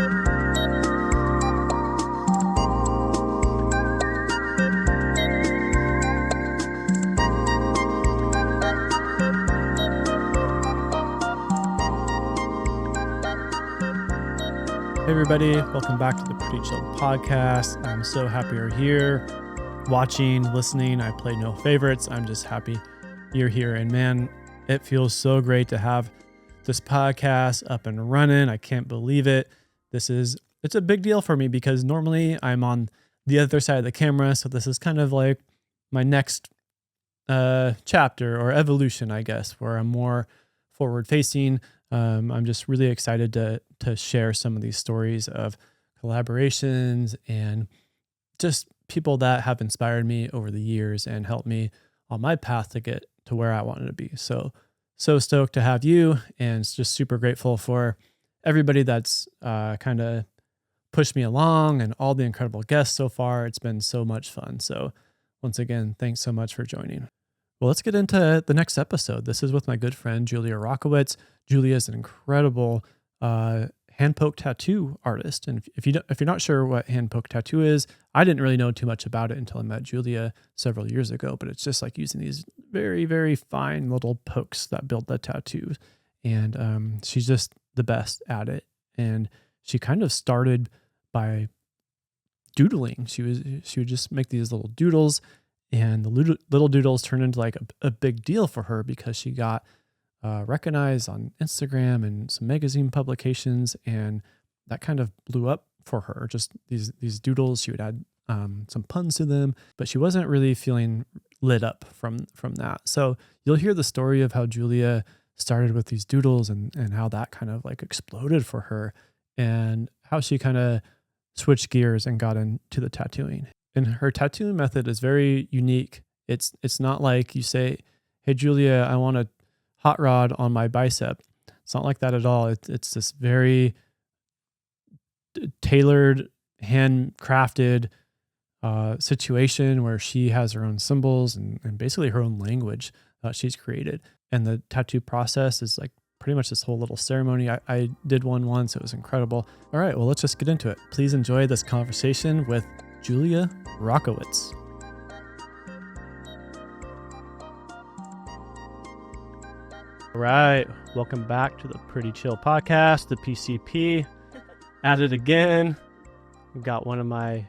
Hey everybody, welcome back to the Pretty Chill podcast. I'm so happy you're here, watching, listening. I play no favorites. I'm just happy you're here. And man, it feels so great to have this podcast up and running. I can't believe it. It's a big deal for me because normally I'm on the other side of the camera. So this is kind of like my next chapter or evolution, I guess, where I'm more forward facing. I'm just really excited to share some of these stories of collaborations and just people that have inspired me over the years and helped me on my path to get to where I wanted to be. So stoked to have you, and just super grateful for everybody that's kind of pushed me along and all the incredible guests so far. It's been so much fun. So once again, thanks so much for joining. Well, let's get into the next episode. This is with my good friend, Julia Rockowitz. Julia is an incredible hand-poke tattoo artist. And if you're not sure what hand-poke tattoo is, I didn't really know too much about it until I met Julia several years ago, but it's just like using these very, very fine little pokes that build the tattoos. And she's just the best at it. And she kind of started by doodling. She would just make these little doodles, and the little doodles turned into like a big deal for her because she got recognized on Instagram and some magazine publications, and that kind of blew up for her. Just these doodles, she would add some puns to them, but she wasn't really feeling lit up from that. So you'll hear the story of how Julia started with these doodles and how that kind of like exploded for her, and how she kind of switched gears and got into the tattooing. And her tattooing method is very unique. It's not like you say, "Hey Julia, I want a hot rod on my bicep." It's not like that at all. It's this very tailored, handcrafted situation where she has her own symbols and basically her own language she's created. And the tattoo process is like pretty much this whole little ceremony. I did one once. It was incredible. All right, well, let's just get into it. Please enjoy this conversation with Julia Rockowitz. All right, welcome back to the Pretty Chill podcast, the PCP. At it again. We've got one of my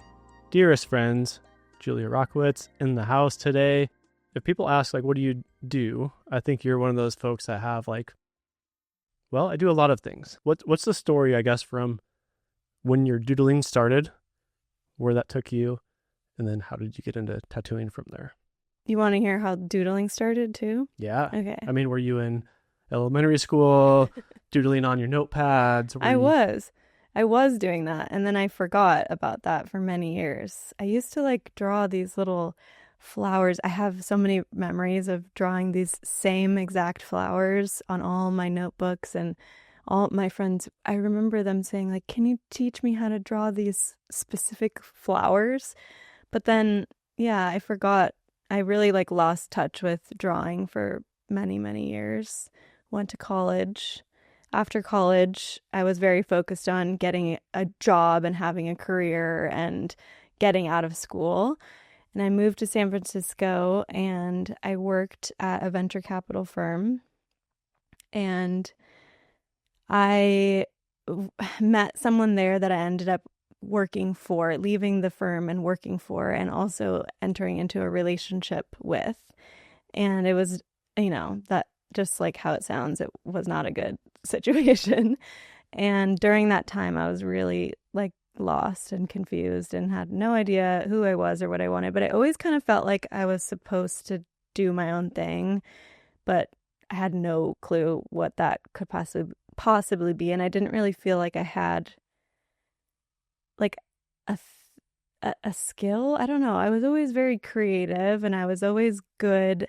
dearest friends, Julia Rockowitz, in the house today. If people ask, like, what do you do? I think you're one of those folks that have like, well, I do a lot of things. What's the story, I guess, from when your doodling started, where that took you, and then how did you get into tattooing from there? You want to hear how doodling started too? Yeah. Okay. I mean, were you in elementary school doodling on your notepads? I was doing that, and then I forgot about that for many years. I used to like draw these little flowers. I have so many memories of drawing these same exact flowers on all my notebooks, and all my friends, I remember them saying like, "Can you teach me how to draw these specific flowers?" But then, yeah, I forgot. I really like lost touch with drawing for many, many years. Went to college. After college, I was very focused on getting a job and having a career and getting out of school. And I moved to San Francisco, and I worked at a venture capital firm. And I met someone there that I ended up leaving the firm and working for, and also entering into a relationship with. And it was, that just like how it sounds, it was not a good situation. And during that time, I was really like lost and confused and had no idea who I was or what I wanted. But I always kind of felt like I was supposed to do my own thing, but I had no clue what that could possibly be. And I didn't really feel like I had like a skill. I don't know. I was always very creative, and I was always good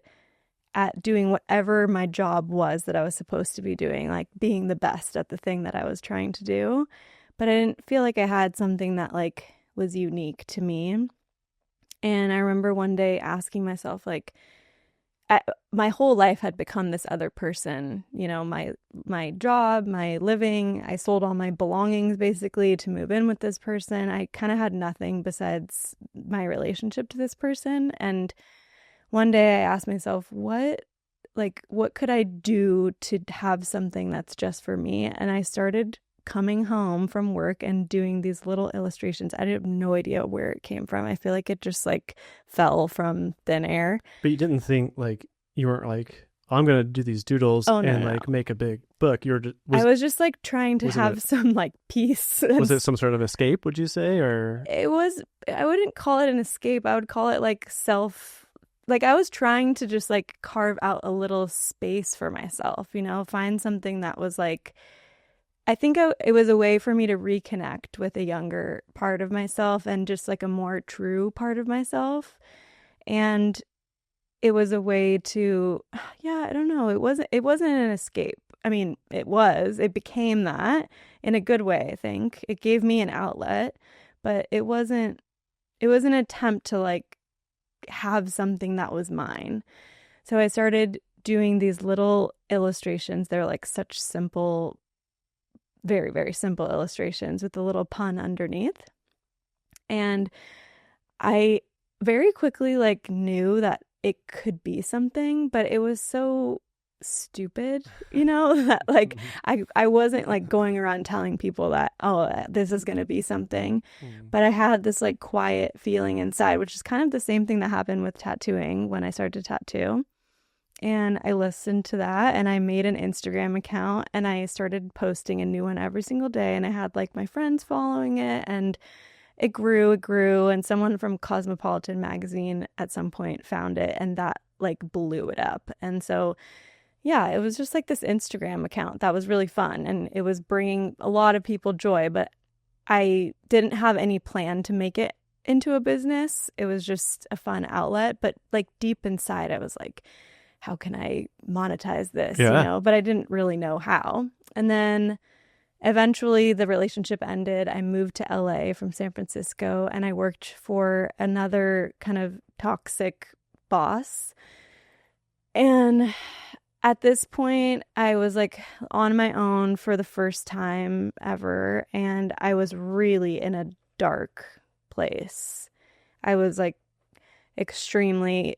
at doing whatever my job was that I was supposed to be doing, like being the best at the thing that I was trying to do. But I didn't feel like I had something that like was unique to me. And I remember one day asking myself, like, my whole life had become this other person. You know, my job, my living, I sold all my belongings basically to move in with this person. I kind of had nothing besides my relationship to this person. And one day I asked myself, what could I do to have something that's just for me? And I started coming home from work and doing these little illustrations. I have no idea where it came from. I feel like it just like fell from thin air. But you didn't think like, you weren't like, oh, I'm going to do these doodles and like make a big book. You were just, I was just like trying to have some like peace. Was it some sort of escape, would you say? Or it was, I wouldn't call it an escape. I would call it like I was trying to just like carve out a little space for myself, you know, find something that was like, I think it was a way for me to reconnect with a younger part of myself and just like a more true part of myself. And it was a way to, I don't know. It wasn't an escape. I mean, it became that in a good way, I think. It gave me an outlet, but it was an attempt to like have something that was mine. So I started doing these little illustrations. They're like such simple, very, very simple illustrations with a little pun underneath. And I very quickly like knew that it could be something, but it was so stupid, you know, that like I wasn't like going around telling people that, oh, this is going to be something. But I had this like quiet feeling inside, which is kind of the same thing that happened with tattooing when I started to tattoo. And I listened to that and I made an Instagram account and I started posting a new one every single day. And I had like my friends following it and it grew. And someone from Cosmopolitan magazine at some point found it and that like blew it up. And so, yeah, it was just like this Instagram account that was really fun and it was bringing a lot of people joy, but I didn't have any plan to make it into a business. It was just a fun outlet. But like deep inside, I was like, how can I monetize this? You know, but I didn't really know how. And then eventually the relationship ended. I moved to LA from San Francisco and I worked for another kind of toxic boss. And at this point, I was like on my own for the first time ever. And I was really in a dark place. I was like extremely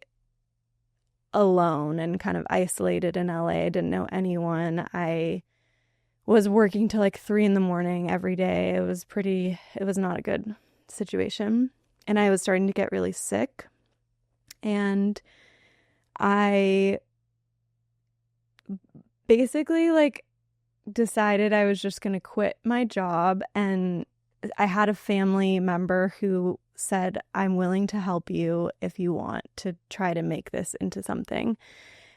alone and kind of isolated in LA. I didn't know anyone. I was working till like 3 a.m. every day. It was not a good situation. And I was starting to get really sick. And I basically like decided I was just going to quit my job. And I had a family member who said, I'm willing to help you if you want to try to make this into something.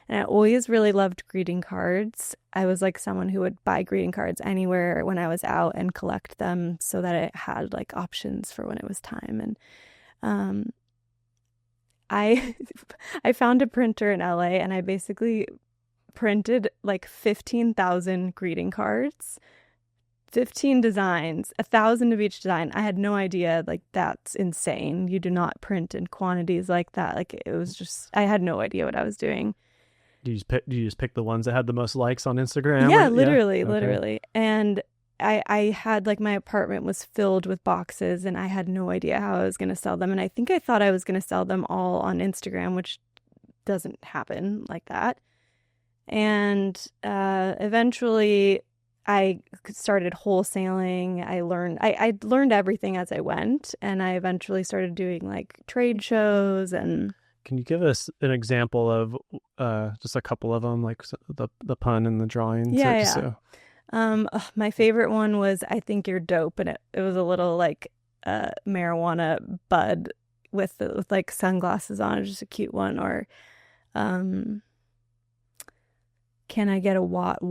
And I always really loved greeting cards. I was like someone who would buy greeting cards anywhere when I was out and collect them so that it had like options for when it was time. And I found a printer in LA and I basically printed like 15,000 greeting cards, 15 designs, 1,000 of each design. I had no idea, like that's insane. You do not print in quantities like that. Like it was just, I had no idea what I was doing. Do you just pick the ones that had the most likes on Instagram? Yeah, literally. And I had like my apartment was filled with boxes and I had no idea how I was going to sell them. And I think I thought I was going to sell them all on Instagram, which doesn't happen like that. And eventually I started wholesaling. I learned everything as I went, and I eventually started doing like trade shows. And can you give us an example of just a couple of them, like the pun and the drawings? Yeah. My favorite one was I Think You're Dope, and it was a little like marijuana bud with like sunglasses on. It was just a cute one. Or Can I Get a Watt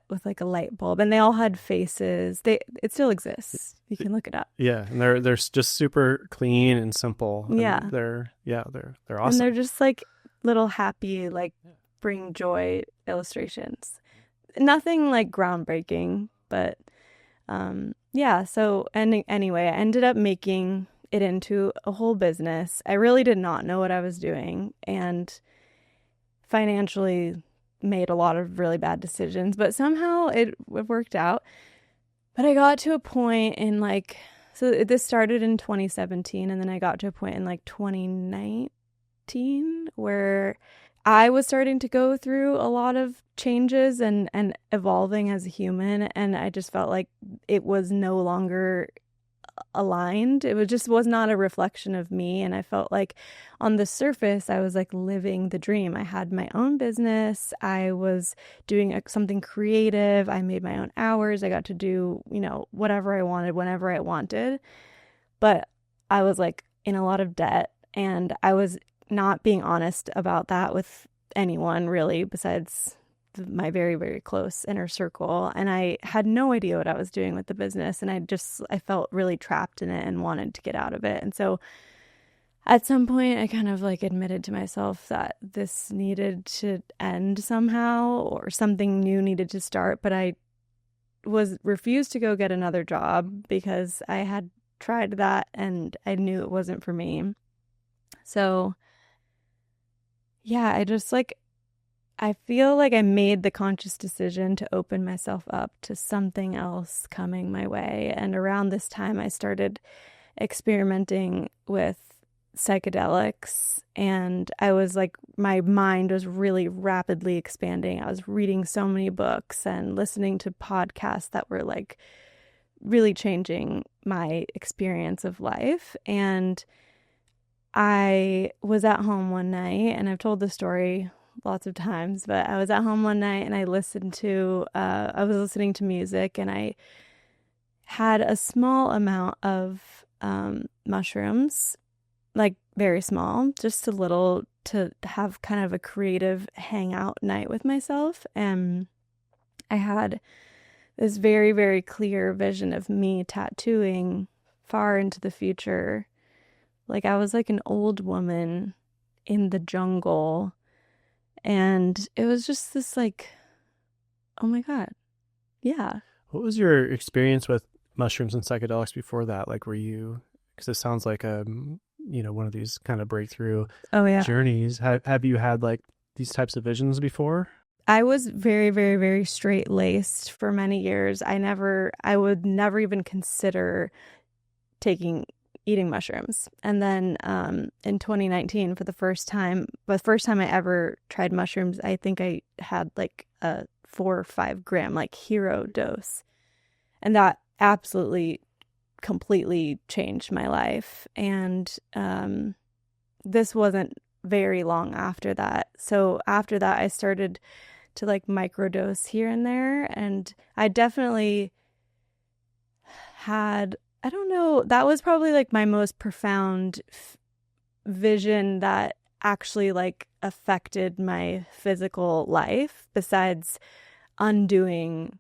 with like a light bulb? And they all had faces. It still exists. You can look it up. Yeah, and they're just super clean and simple. Yeah. And they're awesome. And they're just like little happy, like bring joy illustrations. Nothing like groundbreaking, but so anyway, I ended up making it into a whole business. I really did not know what I was doing, and financially made a lot of really bad decisions, but somehow it worked out. But I got to a point in like, so this started in 2017, and then I got to a point in like 2019 where I was starting to go through a lot of changes and evolving as a human, and I just felt like it was no longer aligned. Was not a reflection of me, and I felt like on the surface I was like living the dream. I had my own business, I was doing something creative, I made my own hours, I got to do, whatever I wanted whenever I wanted. But I was like in a lot of debt, and I was not being honest about that with anyone really besides my very, very close inner circle. And I had no idea what I was doing with the business. And I felt really trapped in it and wanted to get out of it. And so at some point I kind of like admitted to myself that this needed to end somehow, or something new needed to start. But I refused to go get another job because I had tried that and I knew it wasn't for me. So yeah, I feel like I made the conscious decision to open myself up to something else coming my way. And around this time, I started experimenting with psychedelics. And I was like, my mind was really rapidly expanding. I was reading so many books and listening to podcasts that were like really changing my experience of life. And I was at home one night, and I've told the story lots of times, but I was at home one night and I was listening to music, and I had a small amount of mushrooms, like very small, just a little, to have kind of a creative hangout night with myself. And I had this very, very clear vision of me tattooing far into the future. Like I was like an old woman in the jungle. And it was just this like, oh my God. Yeah. What was your experience with mushrooms and psychedelics before that? Like, because it sounds like one of these kind of breakthrough journeys. Have you had like these types of visions before? I was very, very, very straight-laced for many years. I would never even consider eating mushrooms. And then in 2019, the first time I ever tried mushrooms, I think I had like a 4 or 5 gram like hero dose. And that absolutely, completely changed my life. And this wasn't very long after that. So after that, I started to like microdose here and there. And I definitely had, I don't know, that was probably like my most profound vision that actually like affected my physical life, besides undoing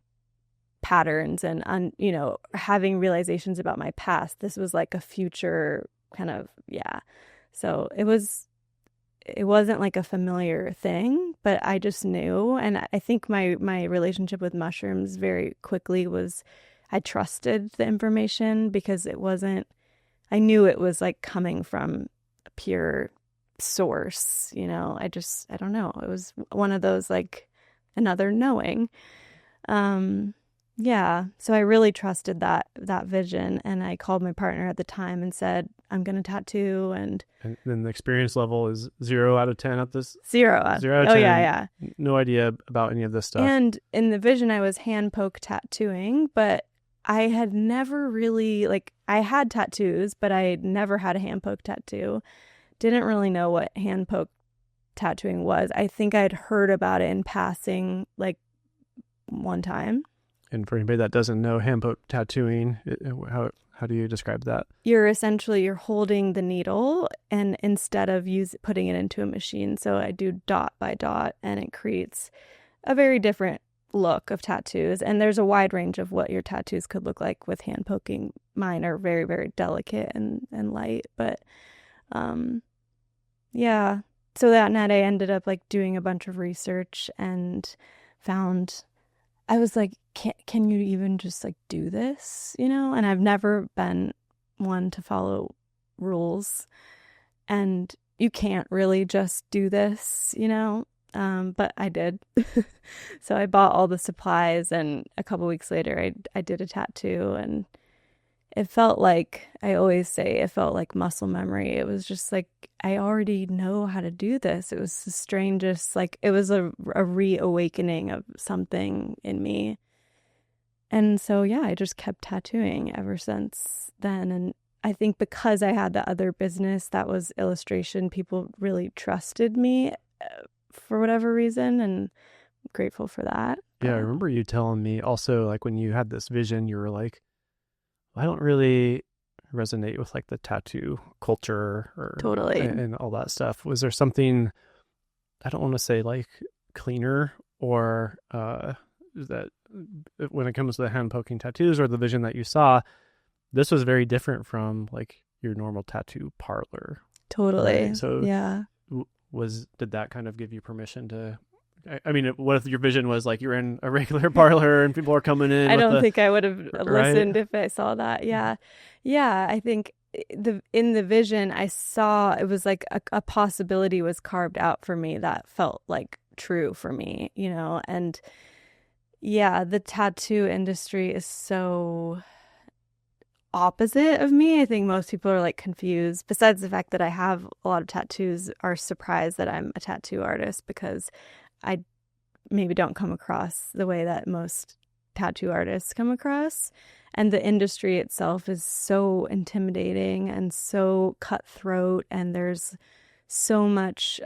patterns and having realizations about my past. This was like a future kind of, yeah. So it wasn't like a familiar thing, but I just knew. And I think my relationship with mushrooms very quickly was, I trusted the information because I knew it was like coming from a pure source, I don't know. It was one of those like another knowing. Yeah. So I really trusted that vision, and I called my partner at the time and said, I'm going to tattoo. And then the experience level is 0 out of 10 at this? 0 out of 10. Oh, yeah. No idea about any of this stuff. And in the vision, I was hand poke tattooing, but I had never really, like, I had tattoos, but I never had a hand poke tattoo. Didn't really know what hand poke tattooing was. I think I'd heard about it in passing, like, one time. And for anybody that doesn't know hand poke tattooing, how do you describe that? You're holding the needle, and instead of putting it into a machine. So I do dot by dot, and it creates a very different look of tattoos. And there's a wide range of what your tattoos could look like with hand poking. Mine are very, very delicate and light. But yeah. So that night I ended up like doing a bunch of research and I was like, can you even just like do this, And I've never been one to follow rules, and you can't really just do this, but I did. So I bought all the supplies, and a couple weeks later, I did a tattoo, and it felt like, I always say, it felt like muscle memory. It was just like, I already know how to do this. It was the strangest, like, it was a reawakening of something in me. And so, yeah, I just kept tattooing ever since then. And I think because I had the other business that was illustration, people really trusted me for whatever reason, and I'm grateful for that. Yeah, I remember you telling me also, like, when you had this vision, you were like, I don't really resonate with like the tattoo culture or Totally. and all that stuff. Was there something, I don't want to say like cleaner or that when it comes to the hand poking tattoos or the vision that you saw, this was very different from like your normal tattoo parlor. Totally. Right? So yeah. Did that kind of give you permission to, I mean, what if your vision was like you're in a regular parlor and people are coming in? I don't think I would have right? listened if I saw that. Yeah. Yeah. I think in the vision, I saw it was like a possibility was carved out for me that felt like true for me, you know? And yeah, the tattoo industry is so opposite of me. I think most people are like confused. Besides the fact that I have a lot of tattoos, are surprised that I'm a tattoo artist, because I maybe don't come across the way that most tattoo artists come across. And the industry itself is so intimidating and so cutthroat. And there's so much,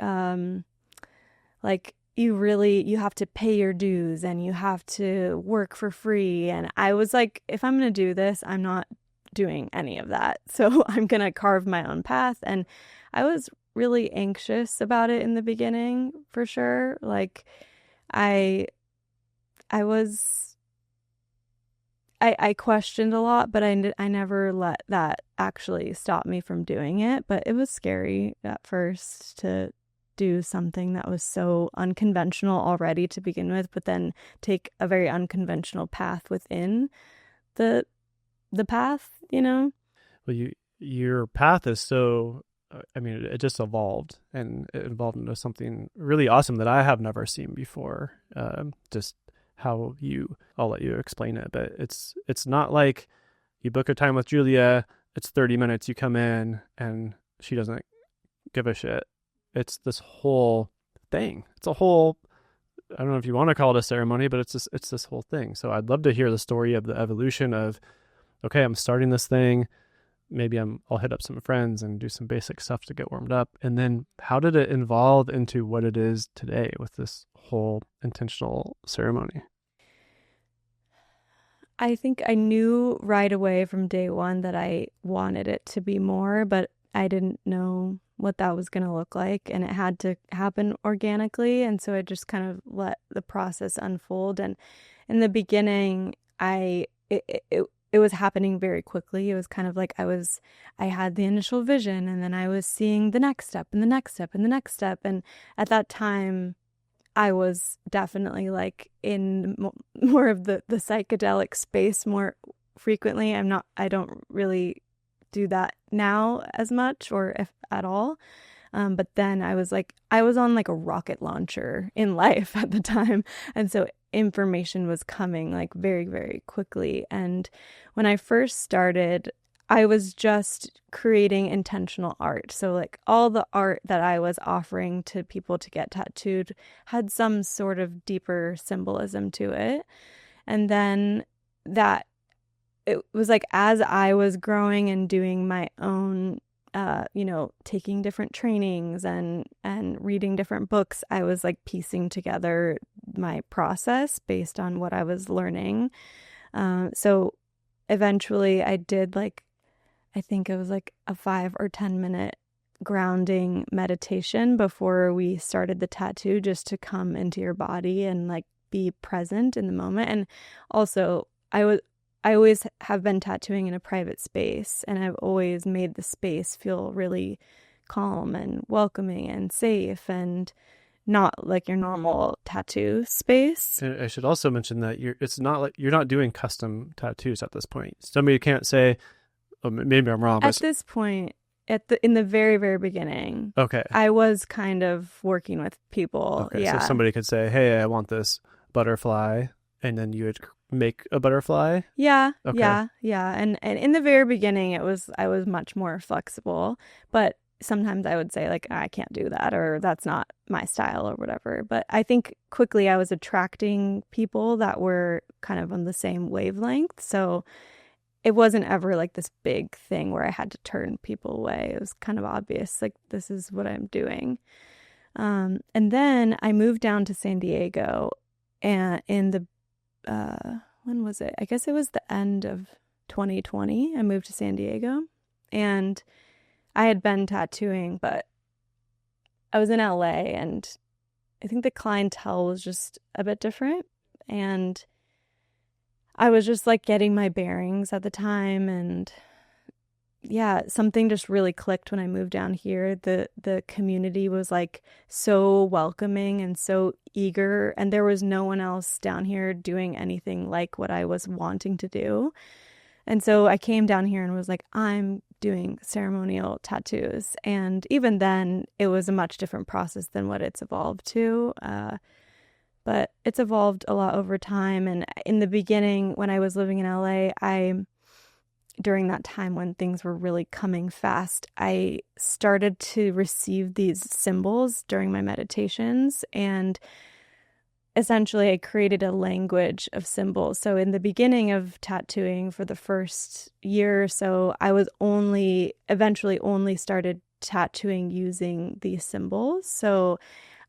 like, you have to pay your dues and you have to work for free. And I was like, if I'm going to do this, I'm not doing any of that. So I'm going to carve my own path. And I was really anxious about it in the beginning, for sure. Like, I questioned a lot, but I never let that actually stop me from doing it. But it was scary at first to do something that was so unconventional already to begin with, but then take a very unconventional path within the path, you know? Well, your path is so, I mean, it just evolved, and it evolved into something really awesome that I have never seen before. Just how I'll let you explain it, but it's not like you book a time with Julia, it's 30 minutes, you come in and she doesn't give a shit. It's this whole thing. It's a whole, I don't know if you want to call it a ceremony, but it's this whole thing. So I'd love to hear the story of the evolution of, okay, I'm starting this thing. Maybe I'll hit up some friends and do some basic stuff to get warmed up. And then how did it evolve into what it is today with this whole intentional ceremony? I think I knew right away from day one that I wanted it to be more, but I didn't know what that was going to look like, and it had to happen organically. And so I just kind of let the process unfold. And in the beginning, it was happening very quickly. It was kind of like I had the initial vision, and then I was seeing the next step and the next step and the next step. And at that time, I was definitely like in more of the psychedelic space more frequently. I don't really do that now as much, or if at all. But then I was on like a rocket launcher in life at the time. And so information was coming like very, very quickly. And when I first started, I was just creating intentional art. So like all the art that I was offering to people to get tattooed had some sort of deeper symbolism to it. And then it was like, as I was growing and doing my own, taking different trainings and reading different books, I was like piecing together my process based on what I was learning. So eventually I did I think it was like a 5 or 10 minute grounding meditation before we started the tattoo, just to come into your body and like be present in the moment. And also I always have been tattooing in a private space, and I've always made the space feel really calm and welcoming and safe, and not like your normal tattoo space. And I should also mention that it's not like you're not doing custom tattoos at this point. Somebody can't say, oh, maybe I'm wrong, at this point, in the very, very beginning, Okay. I was kind of working with people. Okay. Yeah. So somebody could say, "Hey, I want this butterfly," and then you would make a butterfly. Yeah, Okay. yeah. And in the very beginning I was much more flexible, but sometimes I would say like I can't do that or that's not my style or whatever. But I think quickly I was attracting people that were kind of on the same wavelength. So it wasn't ever like this big thing where I had to turn people away. It was kind of obvious, like this is what I'm doing. And then I moved down to San Diego, and in the when was it? I guess it was the end of 2020. I moved to San Diego, and I had been tattooing, but I was in LA, and I think the clientele was just a bit different, and I was just like getting my bearings at the time, and yeah, something just really clicked when I moved down here. The community was like so welcoming and so eager, and there was no one else down here doing anything like what I was wanting to do. And so I came down here and was like, I'm doing ceremonial tattoos. And even then, it was a much different process than what it's evolved to. But it's evolved a lot over time. And in the beginning, when I was living in LA, during that time when things were really coming fast, I started to receive these symbols during my meditations, and essentially I created a language of symbols. So in the beginning of tattooing for the first year or so, I was eventually only started tattooing using these symbols. So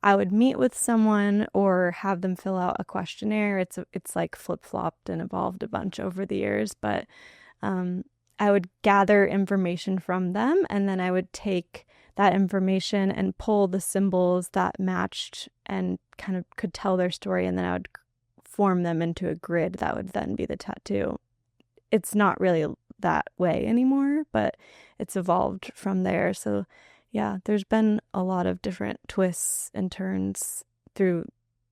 I would meet with someone or have them fill out a questionnaire. It's like flip-flopped and evolved a bunch over the years, but I would gather information from them, and then I would take that information and pull the symbols that matched and kind of could tell their story, and then I would form them into a grid that would then be the tattoo. It's not really that way anymore, but it's evolved from there. So yeah, there's been a lot of different twists and turns through,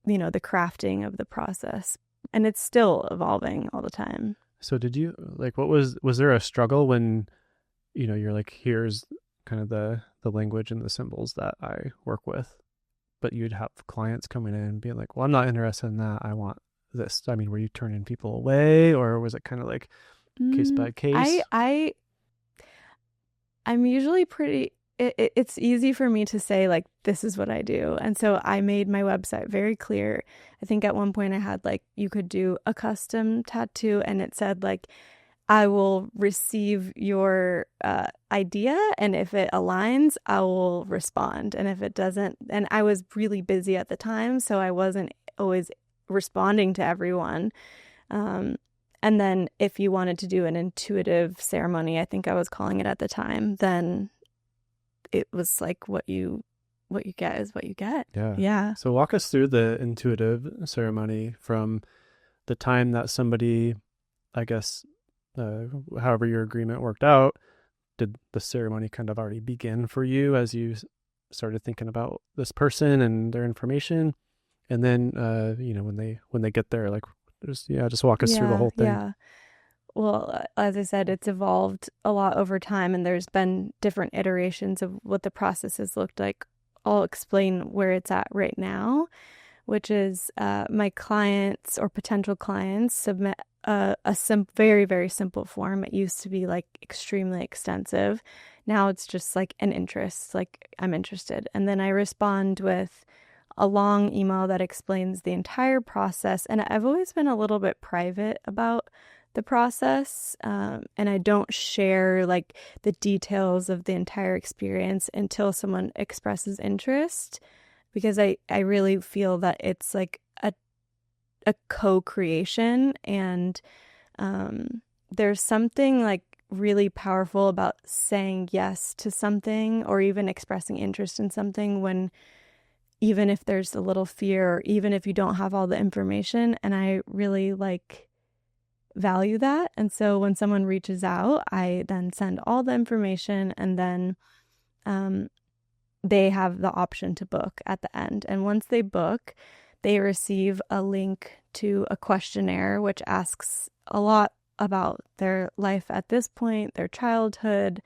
the crafting of the process, and it's still evolving all the time. So did you like was there a struggle when you're like, here's kind of the language and the symbols that I work with, but you'd have clients coming in and being like, well, I'm not interested in that, I want this. I mean, were you turning people away, or was it kind of like case by case? I'm usually pretty it's easy for me to say like this is what I do, and so I made my website very clear. I think at one point I had like you could do a custom tattoo, and it said like I will receive your idea, and if it aligns I will respond, and if it doesn't, and I was really busy at the time, so I wasn't always responding to everyone. And then if you wanted to do an intuitive ceremony, I think I was calling it at the time, then it was like what you get is what you get. Yeah. So walk us through the intuitive ceremony from the time that somebody, I guess, however your agreement worked out. Did the ceremony kind of already begin for you as you started thinking about this person and their information? And then, when they get there, like, just walk us through the whole thing. Yeah. Well, as I said, it's evolved a lot over time, and there's been different iterations of what the process has looked like. I'll explain where it's at right now, which is my clients or potential clients submit a very, very simple form. It used to be like extremely extensive. Now it's just like an interest, like I'm interested. And then I respond with a long email that explains the entire process. And I've always been a little bit private about the process, and I don't share like the details of the entire experience until someone expresses interest, because I really feel that it's like a co-creation, and there's something like really powerful about saying yes to something or even expressing interest in something when even if there's a little fear or even if you don't have all the information, and I really value that. And so when someone reaches out, I then send all the information, and then they have the option to book at the end. And once they book, they receive a link to a questionnaire which asks a lot about their life at this point, their childhood,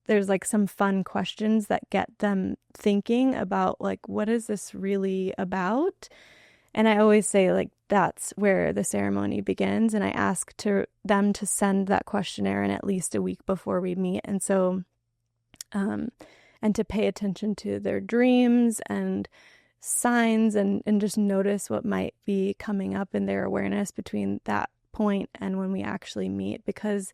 there's like some fun questions that get them thinking about like, what is this really about? And I always say like, that's where the ceremony begins. And I ask them to send that questionnaire in at least a week before we meet. And so, and to pay attention to their dreams and signs and just notice what might be coming up in their awareness between that point and when we actually meet. Because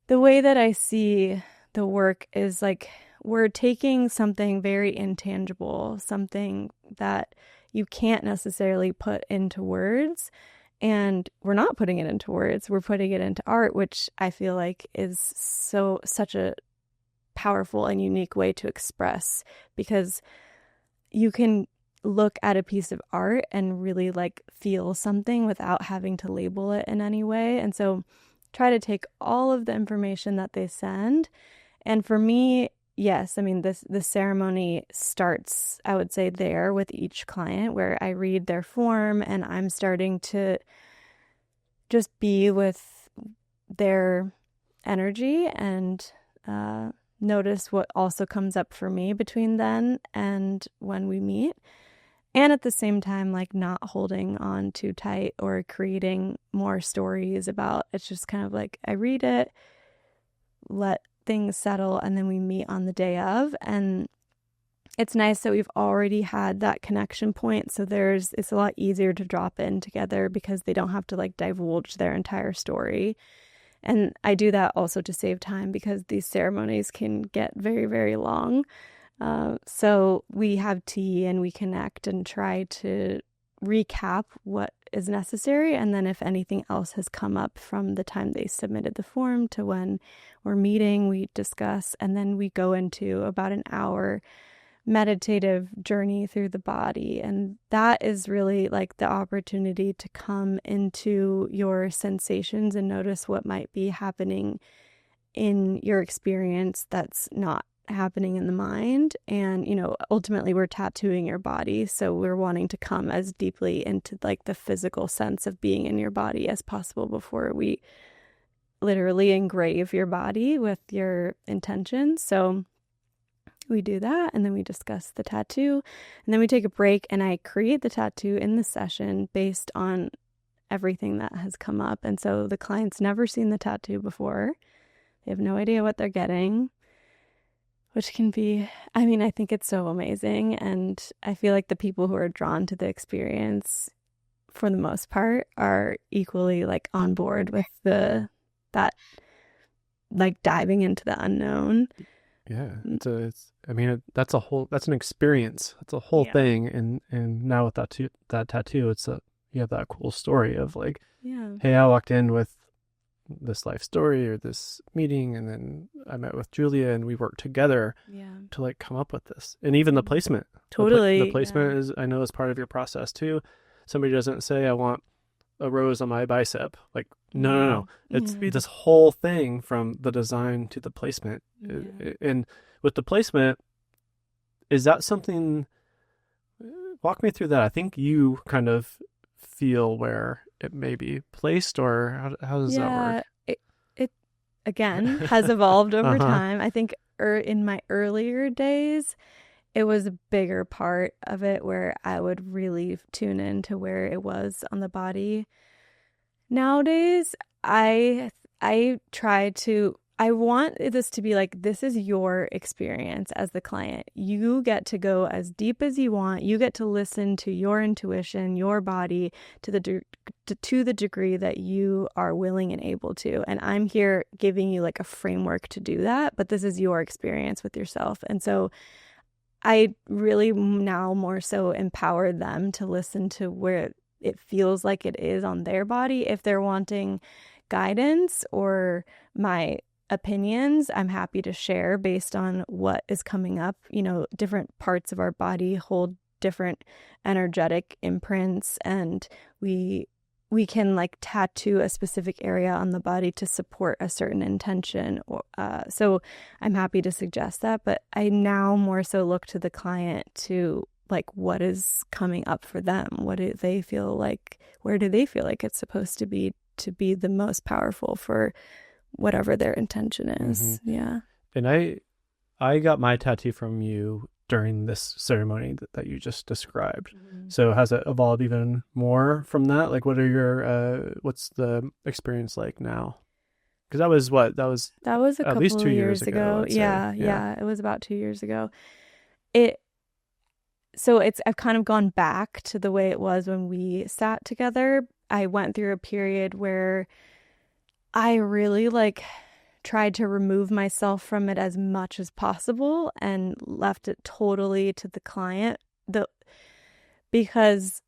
the way that I see the work is like we're taking something very intangible, something that you can't necessarily put into words, and we're not putting it into words. We're putting it into art, which I feel like is such a powerful and unique way to express, because you can look at a piece of art and really like feel something without having to label it in any way. And so try to take all of the information that they send. And for me, yes, I mean, the ceremony starts, I would say, there with each client, where I read their form and I'm starting to just be with their energy and notice what also comes up for me between then and when we meet. And at the same time, like not holding on too tight or creating more stories about, it's just kind of like I read it, let things settle, and then we meet on the day of. And it's nice that we've already had that connection point. So it's a lot easier to drop in together because they don't have to like divulge their entire story. And I do that also to save time because these ceremonies can get very, very long. So we have tea and we connect and try to recap what is necessary. And then if anything else has come up from the time they submitted the form to when we're meeting, we discuss. And then we go into about an hour meditative journey through the body. And that is really like the opportunity to come into your sensations and notice what might be happening in your experience that's not happening in the mind. And, you know, ultimately we're tattooing your body. So we're wanting to come as deeply into like the physical sense of being in your body as possible before we literally engrave your body with your intentions. So we do that, and then we discuss the tattoo, and then we take a break, and I create the tattoo in the session based on everything that has come up. And so the client's never seen the tattoo before. They have no idea what they're getting, which can be, I mean, I think it's so amazing. And I feel like the people who are drawn to the experience, for the most part, are equally like on board with that like diving into the unknown. Yeah, that's an experience. That's a whole thing. And now with that tattoo, you have that cool story of like, hey, I walked in with this life story or this meeting, and then I met with Julia and we worked together to like come up with this. And even the placement. Totally. The placement is, I know, is part of your process too. Somebody doesn't say, I want a rose on my bicep. Like, no. It's this whole thing from the design to the placement. And with the placement, is that something, walk me through that. I think you kind of feel where it may be placed, or how does that work? It again has evolved over time. I think in my earlier days, it was a bigger part of it where I would really tune into where it was on the body. Nowadays, I want this to be like, this is your experience as the client. You get to go as deep as you want. You get to listen to your intuition, your body, to the degree that you are willing and able to. And I'm here giving you like a framework to do that, but this is your experience with yourself. And so I really now more so empower them to listen to where it feels like it is on their body. If they're wanting guidance or my opinions, I'm happy to share based on what is coming up. You know, different parts of our body hold different energetic imprints, and we can like tattoo a specific area on the body to support a certain intention. So I'm happy to suggest that, but I now more so look to the client to like, what is coming up for them? What do they feel like? Where do they feel like it's supposed to be the most powerful for whatever their intention is? Yeah. And I got my tattoo from you during this ceremony that you just described. Mhm. So has it evolved even more from that? Like, what are your what's the experience like now? Because that was That was a at least couple of 2 years years ago, ago. I'd say. Yeah, Yeah. yeah, it was about 2 years ago. It so it's I've kind of gone back to the way it was when we sat together. I went through a period where I really like tried to remove myself from it as much as possible and left it totally to the client. The Because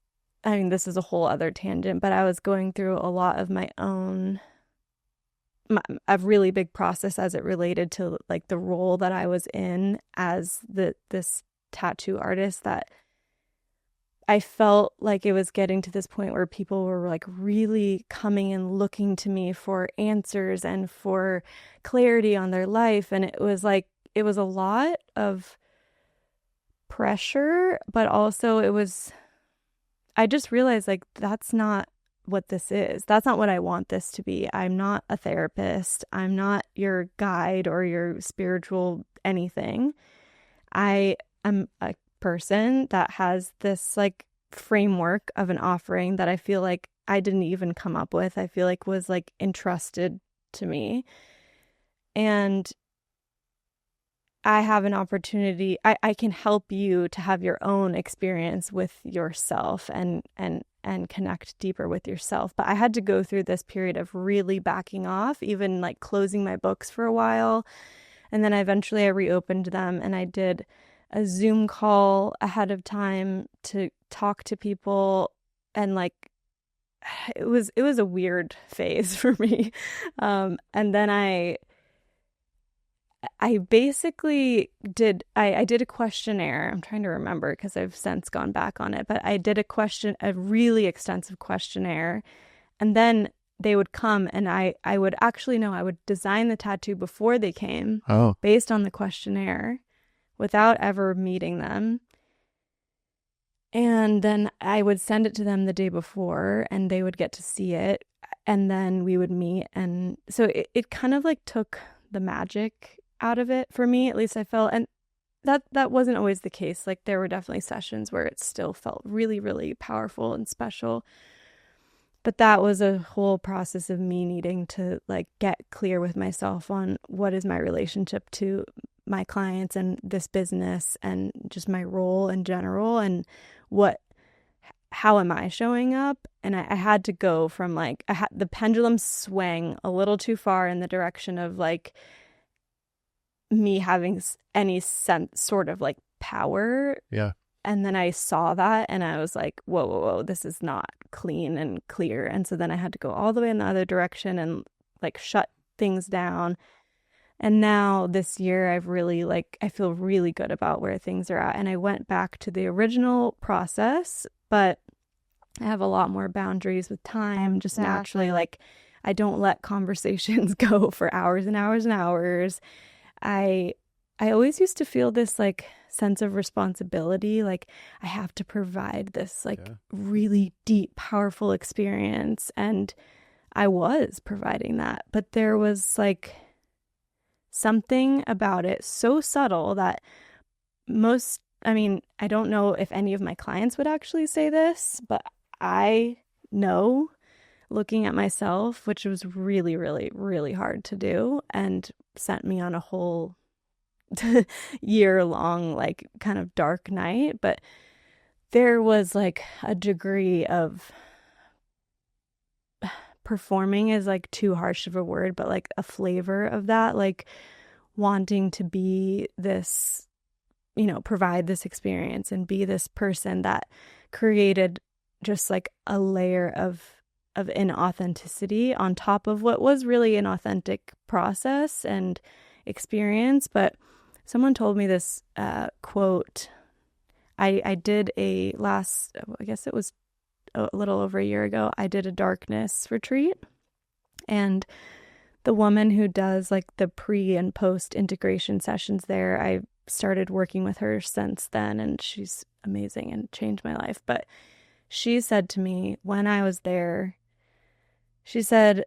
I mean, this is a whole other tangent, but I was going through a lot of my own a really big process as it related to like the role that I was in as this tattoo artist, that I felt like it was getting to this point where people were like really coming and looking to me for answers and for clarity on their life. And it was like, it was a lot of pressure, but also I just realized like that's not what this is. That's not what I want this to be. I'm not a therapist. I'm not your guide or your spiritual anything. I am a person that has this like framework of an offering that I feel like I didn't even come up with. I feel like was like entrusted to me. And I have an opportunity. I can help you to have your own experience with yourself and connect deeper with yourself. But I had to go through this period of really backing off, even like closing my books for a while. And then eventually I reopened them and I did a Zoom call ahead of time to talk to people. And like it was a weird phase for me. And then I basically I did a questionnaire. I'm trying to remember because I've since gone back on it, but I did a really extensive questionnaire. And then they would come and I would actually know, I would design the tattoo before they came. Oh. Based on the questionnaire without ever meeting them. And then I would send it to them the day before and they would get to see it. And then we would meet. And so it kind of like took the magic out of it for me, at least I felt. And that wasn't always the case. Like there were definitely sessions where it still felt really, really powerful and special. But that was a whole process of me needing to like get clear with myself on what is my relationship to my clients and this business and just my role in general and how am I showing up? And I had to go from like, the pendulum swang a little too far in the direction of like me having any sense sort of like power. Yeah. And then I saw that and I was like, whoa, whoa, whoa, this is not clean and clear. And so then I had to go all the way in the other direction and like shut things down. And now this year I've really like, I feel really good about where things are at. And I went back to the original process, but I have a lot more boundaries with time, just naturally. Like I don't let conversations go for hours and hours and hours. I always used to feel this like sense of responsibility, like I have to provide this like really deep, powerful experience. And I was providing that, but there was like something about it so subtle that I don't know if any of my clients would actually say this, but I know looking at myself, which was really, really, really hard to do and sent me on a whole year-long like kind of dark night. But there was like a degree of performing is like too harsh of a word, but like a flavor of that, like wanting to be this, provide this experience and be this person that created just like a layer of inauthenticity on top of what was really an authentic process and experience. But someone told me this quote. I did I guess it was a little over a year ago, I did a darkness retreat. And the woman who does like the pre and post integration sessions there, I started working with her since then, and she's amazing and changed my life. But she said to me when I was there, she said,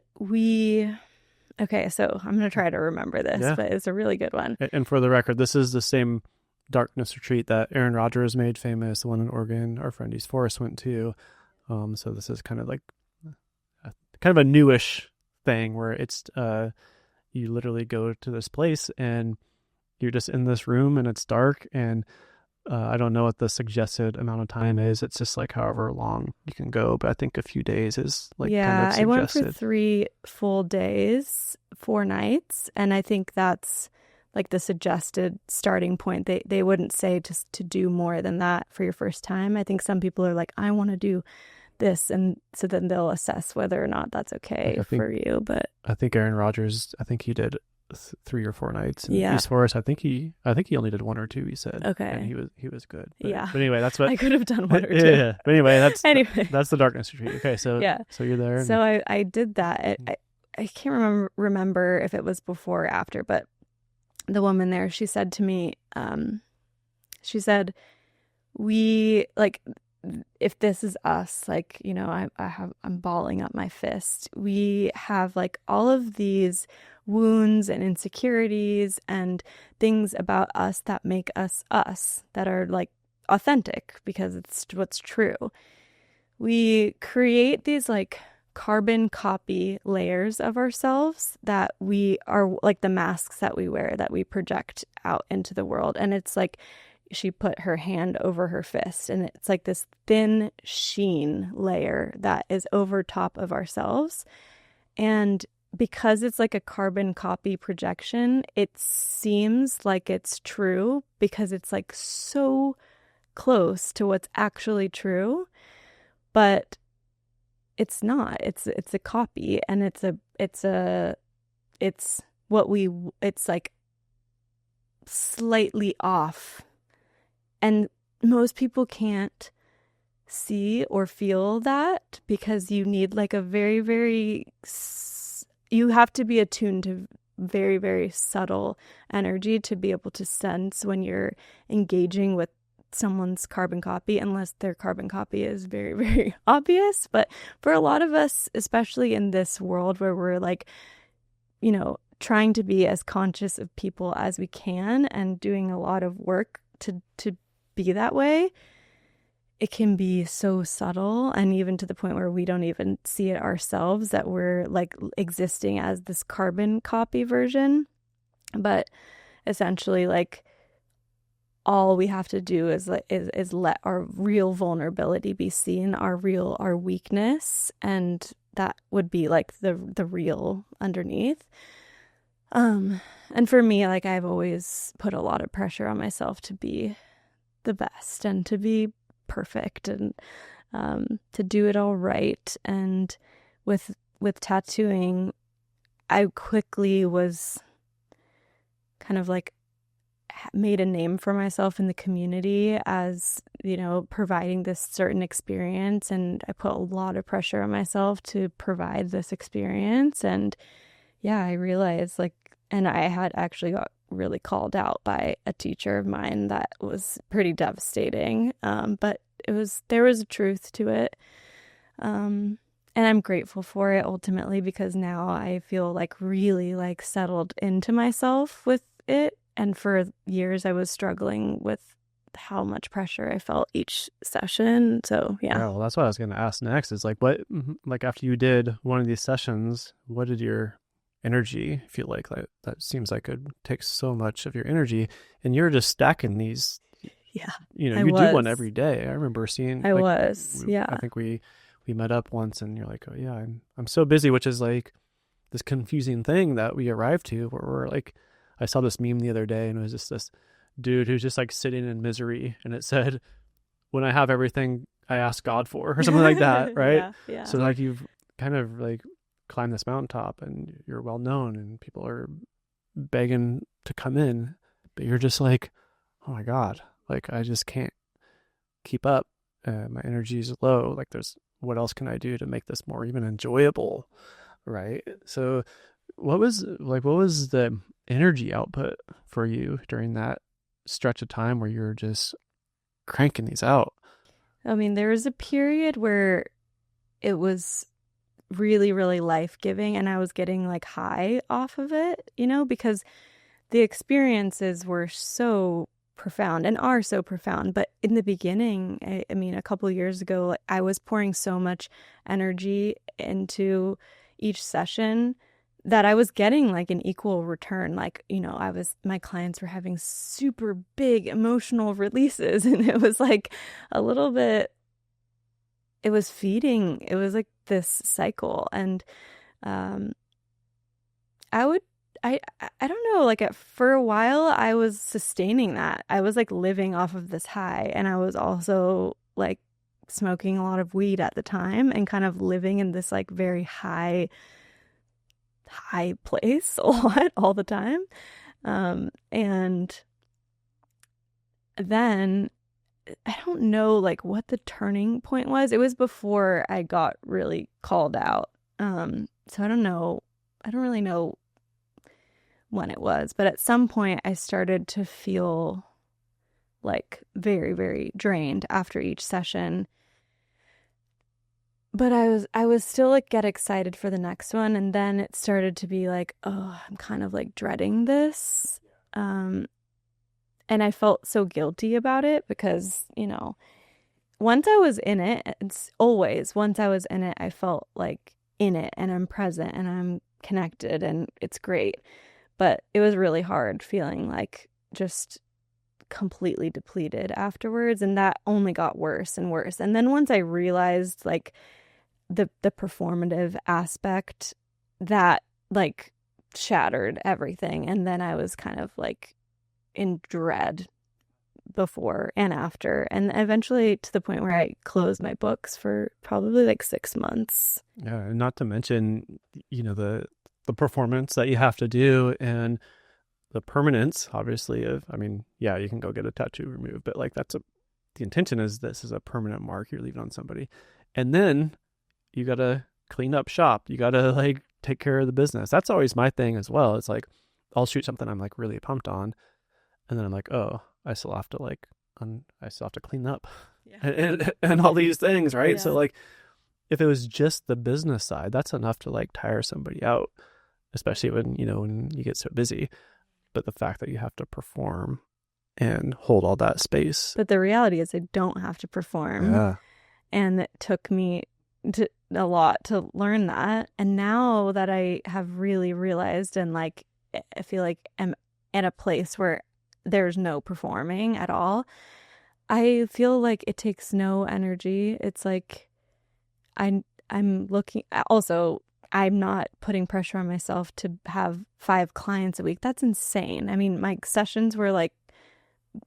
Okay, so I'm going to try to remember this, but it's a really good one. And for the record, this is the same darkness retreat that Aaron Rodgers made famous, the one in Oregon our friend East Forest went to. So this is kind of like kind of a newish thing where it's you literally go to this place and you're just in this room and it's dark, and I don't know what the suggested amount of time is. It's just like however long you can go, but I think a few days is like kind of suggested. I went for 3 full days, 4 nights, and I think that's like the suggested starting point. They wouldn't say just to do more than that for your first time. I think some people are like, I want to do this, and so then they'll assess whether or not that's okay for you. But I think Aaron Rodgers, I think he did 3 or 4 nights. And East Forest, I think he only did 1 or 2. He said, okay, and he was good. But, yeah. But anyway, that's what I could have done 1 or 2. Yeah. But anyway, that's the darkness retreat. Okay, so so you're there. So I did that. I can't remember if it was before or after, but the woman there, she said to me, she said, we like, if this is us, like, you know, I'm balling up my fist. We have like all of these wounds and insecurities and things about us that make us us, that are like authentic because it's what's true. We create these like carbon copy layers of ourselves that we are like the masks that we wear, that we project out into the world. And it's like, she put her hand over her fist, and it's like this thin sheen layer that is over top of ourselves. And because it's like a carbon copy projection, it seems like it's true because it's like so close to what's actually true, but it's not. It's a copy, and it's like slightly off. And most people can't see or feel that because you need like a very, very, you have to be attuned to very, very subtle energy to be able to sense when you're engaging with someone's carbon copy, unless their carbon copy is very, very obvious. But for a lot of us, especially in this world where we're like, you know, trying to be as conscious of people as we can and doing a lot of work to be that way, it can be so subtle, and even to the point where we don't even see it ourselves, that we're like existing as this carbon copy version. But essentially, like, all we have to do is let our real vulnerability be seen, our weakness, and that would be like the real underneath. And for me, like, I've always put a lot of pressure on myself to be the best and to be perfect and to do it all right. And with tattooing, I quickly was kind of like made a name for myself in the community as, you know, providing this certain experience, and I put a lot of pressure on myself to provide this experience. And yeah, I realized, like, and I had actually got really called out by a teacher of mine that was pretty devastating, but there was a truth to it, and I'm grateful for it ultimately, because now I feel like really like settled into myself with it. And for years I was struggling with how much pressure I felt each session. So yeah. Well, that's what I was going to ask next, is like, what, like, after you did one of these sessions, what did your energy feel like? That seems like it takes so much of your energy, and you're just stacking these. Yeah, you know, you do one every day. I remember seeing. I think we met up once, and you're like, oh yeah, I'm so busy, which is like this confusing thing that we arrived to, where we're like, I saw this meme the other day, and it was just this dude who's just like sitting in misery, and it said, when I have everything I ask God for, or something like that, right? Yeah. So like, you've kind of like climb this mountaintop, and you're well known, and people are begging to come in, but you're just like, oh my God, like, I just can't keep up. My energy is low. Like, what else can I do to make this more even enjoyable? Right. So what was the energy output for you during that stretch of time where you're just cranking these out? I mean, there was a period where it was really, really life-giving, and I was getting like high off of it, because the experiences were so profound and are so profound. But in the beginning, I mean, a couple of years ago, like, I was pouring so much energy into each session that I was getting like an equal return. Like, my clients were having super big emotional releases, and it was like a little bit, it was like this cycle. And I would, I don't know, like for a while I was sustaining that. I was like living off of this high, and I was also like smoking a lot of weed at the time and kind of living in this like very high place a lot all the time. And then I don't know like what the turning point was. It was before I got really called out. So I don't know. I don't really know when it was, but at some point I started to feel like very, very drained after each session. But I was still like get excited for the next one, and then it started to be like, oh, I'm kind of like dreading this. And I felt so guilty about it because, once I was in it, once I was in it, I felt like in it, and I'm present and I'm connected, and it's great. But it was really hard feeling like just completely depleted afterwards, and that only got worse and worse. And then once I realized like the performative aspect, that like shattered everything, and then I was kind of like in dread before and after, and eventually to the point where I closed my books for probably like 6 months. Yeah, and not to mention, the performance that you have to do, and the permanence, obviously, of, I mean, yeah, you can go get a tattoo removed, but like the intention is this is a permanent mark you're leaving on somebody. And then you got to clean up shop. You got to like take care of the business. That's always my thing as well. It's like, I'll shoot something I'm like really pumped on, and then I'm like, oh, I still have to clean up, and all these things, right? Yeah. So like, if it was just the business side, that's enough to like tire somebody out, especially when you get so busy. But the fact that you have to perform and hold all that space. But the reality is I don't have to perform. Yeah. And it took me a lot to learn that. And now that I have really realized, and like, I feel like I'm in a place where there's no performing at all, I feel like it takes no energy. It's like I'm looking, also, I'm not putting pressure on myself to have 5 clients a week. That's insane. I mean, my sessions were like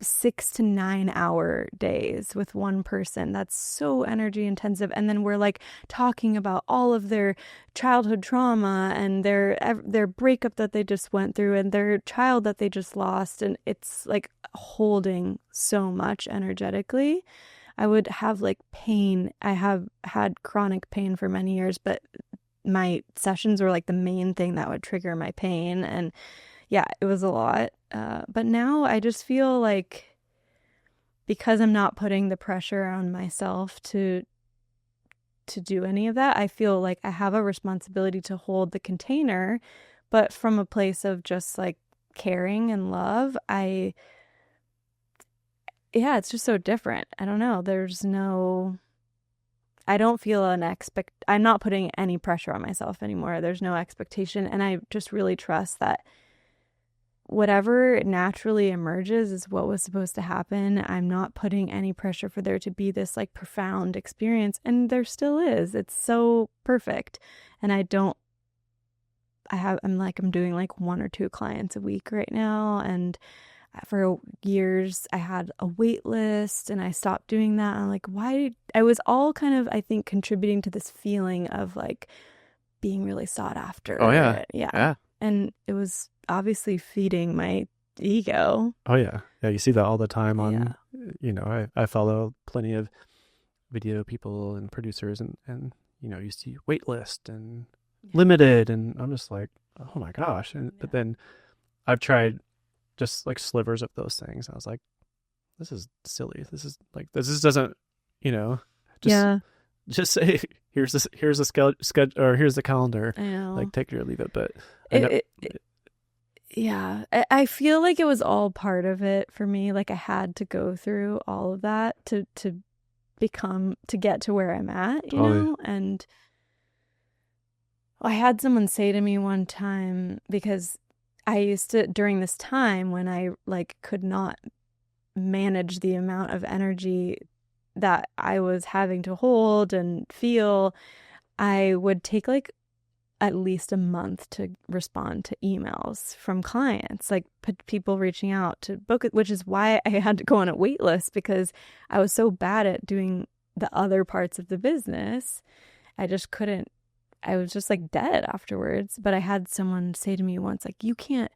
6 to 9 hour days with one person. That's so energy intensive. And then we're like talking about all of their childhood trauma and their breakup that they just went through and their child that they just lost. And it's like holding so much energetically. I would have like pain. I have had chronic pain for many years, but my sessions were like the main thing that would trigger my pain. And yeah, it was a lot. But now I just feel like, because I'm not putting the pressure on myself to do any of that, I feel like I have a responsibility to hold the container, but from a place of just like caring and love. It's just so different. I don't know. I don't feel I'm not putting any pressure on myself anymore. There's no expectation. And I just really trust that whatever naturally emerges is what was supposed to happen. I'm not putting any pressure for there to be this like profound experience. And there still is. It's so perfect. And I'm doing like 1 or 2 clients a week right now. And for years I had a wait list, and I stopped doing that. I'm like, why? I was all kind of, I think, contributing to this feeling of like being really sought after. Oh yeah. Yeah. And it was obviously feeding my ego. Oh yeah. Yeah. You see that all the time on, I follow plenty of video people and producers, and you see wait list and limited, and I'm just like, oh my gosh. But then I've tried just like slivers of those things. I was like, this is silly. This is like, this doesn't, just say, here's a schedule, or here's the calendar, I know. like take it or leave it. But yeah, I feel like it was all part of it for me. Like I had to go through all of that to get to where I'm at, you know? And I had someone say to me one time, because I used to, during this time when I like could not manage the amount of energy that I was having to hold and feel, I would take like at least a month to respond to emails from clients, like people reaching out to book it, which is why I had to go on a wait list, because I was so bad at doing the other parts of the business. I just couldn't, I was just like dead afterwards. But I had someone say to me once, like, you can't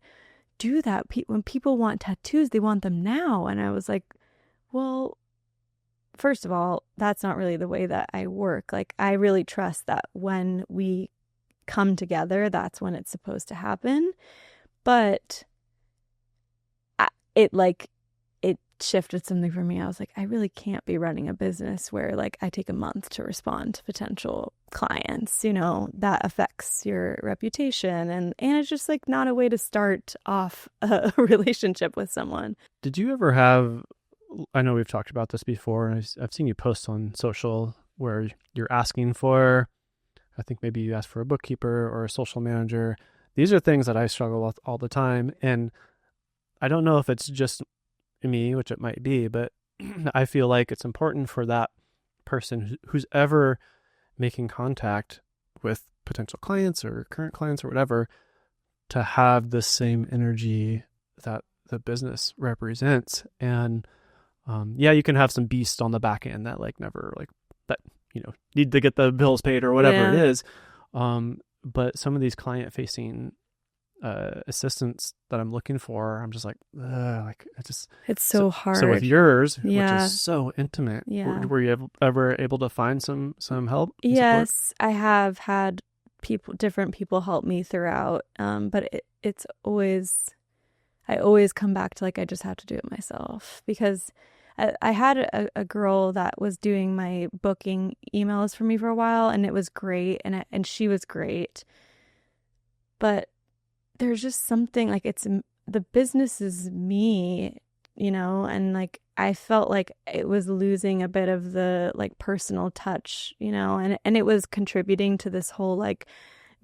do that. When people want tattoos, they want them now. And I was like, well, first of all, that's not really the way that I work. Like, I really trust that when we come together, that's when it's supposed to happen. But it shifted something for me. I was like, I really can't be running a business where like I take a month to respond to potential clients. You know, that affects your reputation, and it's just like not a way to start off a relationship with someone. Did you ever have, I know we've talked about this before, and I've seen you post on social where you're asking for, I think maybe you ask for a bookkeeper or a social manager. These are things that I struggle with all the time. And I don't know if it's just me, which it might be, but I feel like it's important for that person who's ever making contact with potential clients or current clients or whatever to have the same energy that the business represents. And you can have some beast on the back end that like never like that, you know, need to get the bills paid or whatever it is. But some of these client facing assistants that I'm looking for, I'm just like it's so hard. So with yours, which is so intimate, were you ever able to find some help? Yes, support? I have had different people help me throughout. But it's always, I always come back to like, I just have to do it myself, because I had a girl that was doing my booking emails for me for a while, and it was great, and she was great. But there's just something like, it's the business is me, you know, and like I felt like it was losing a bit of the like personal touch, you know, and it was contributing to this whole like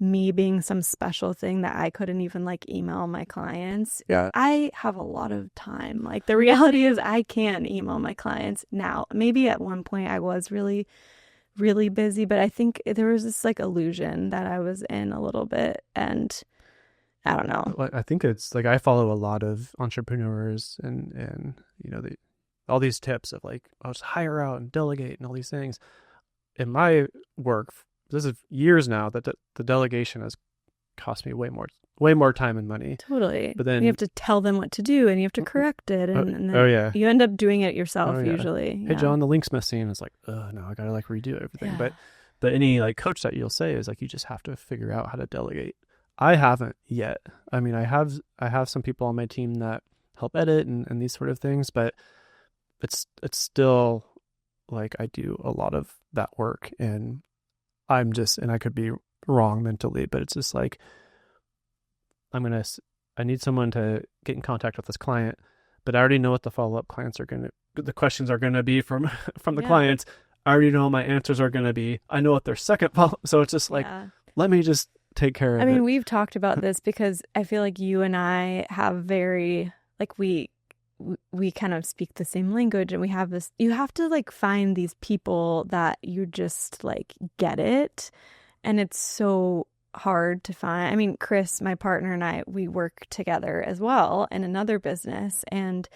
me being some special thing that I couldn't even like email my clients. Yeah. I have a lot of time. Like the reality is I can't email my clients now. Maybe at one point I was really, really busy, but I think there was this like illusion that I was in a little bit, and I don't know. I think it's like, I follow a lot of entrepreneurs and you know, all these tips of like, I'll just hire out and delegate and all these things. In my work, this is years now, that the delegation has cost me way more time and money. Totally. But then you have to tell them what to do, and you have to correct it, and then you end up doing it yourself usually. Hey, John, the link's missing. It's like, oh no, I gotta like redo everything. But any like coach that you'll say is like, you just have to figure out how to delegate. I haven't yet. I mean, I have some people on my team that help edit and these sort of things, but it's still like I do a lot of that work, and and I could be wrong mentally, but it's just like, I need someone to get in contact with this client, but I already know what the follow-up the questions are going to be from the clients. I already know what my answers are going to be. I know what their second follow. So it's just like, let me just take care of it. I mean, we've talked about this because I feel like you and I have very, like we kind of speak the same language, and we have this, you have to like find these people that you just like get it. And it's so hard to find. I mean, Chris, my partner, and I, we work together as well in another business, and